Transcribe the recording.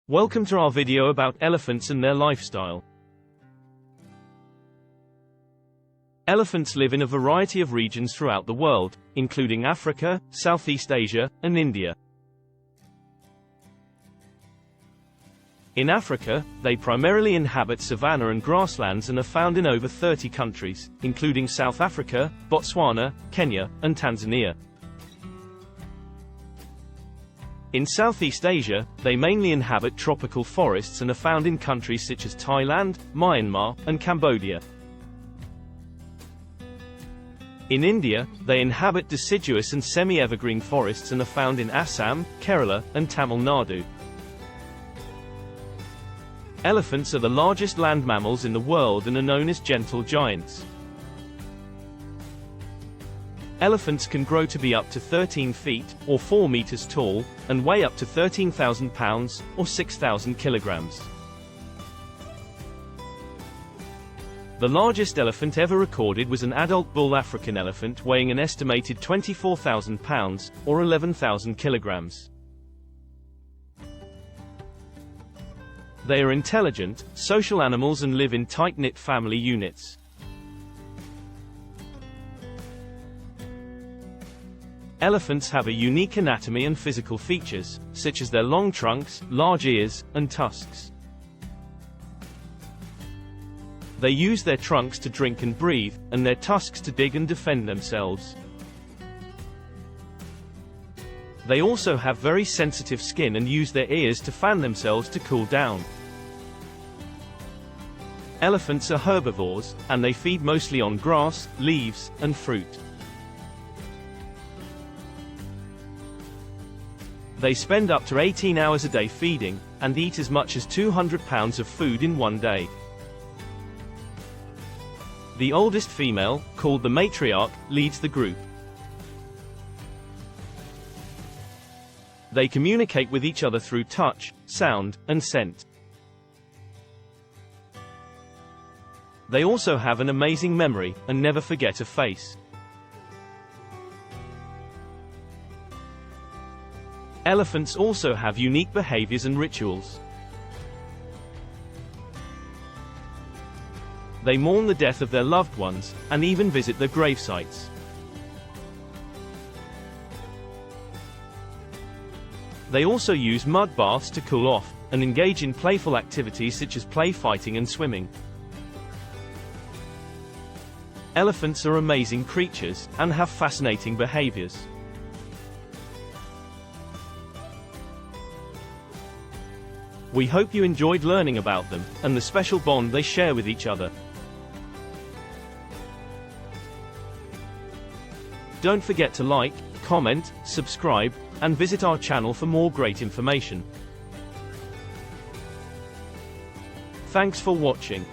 Welcome to our video about elephants and their lifestyle. Elephants live in a variety of regions throughout the world, including Africa, Southeast Asia, and India. In Africa, they primarily inhabit savanna and grasslands and are found in over 30 countries, including South Africa, Botswana, Kenya, and Tanzania. In Southeast Asia, they mainly inhabit tropical forests and are found in countries such as Thailand, Myanmar, and Cambodia. In India, they inhabit deciduous and semi-evergreen forests and are found in Assam, Kerala, and Tamil Nadu. Elephants are the largest land mammals in the world and are known as gentle giants. Elephants can grow to be up to 13 feet, or 4 meters tall, and weigh up to 13,000 pounds, or 6,000 kilograms. The largest elephant ever recorded was an adult bull African elephant weighing an estimated 24,000 pounds, or 11,000 kilograms. They are intelligent, social animals and live in tight-knit family units. Elephants have a unique anatomy and physical features, such as their long trunks, large ears, and tusks. They use their trunks to drink and breathe, and their tusks to dig and defend themselves. They also have very sensitive skin and use their ears to fan themselves to cool down. Elephants are herbivores, and they feed mostly on grass, leaves, and fruit. They spend up to 18 hours a day feeding, and eat as much as 200 pounds of food in one day. The oldest female, called the matriarch, leads the group. They communicate with each other through touch, sound, and scent. They also have an amazing memory, and never forget a face. Elephants also have unique behaviors and rituals. They mourn the death of their loved ones, and even visit their gravesites. They also use mud baths to cool off, and engage in playful activities such as play fighting and swimming. Elephants are amazing creatures, and have fascinating behaviors. We hope you enjoyed learning about them, and the special bond they share with each other. Don't forget to like, comment, subscribe, and visit our channel for more great information. Thanks for watching.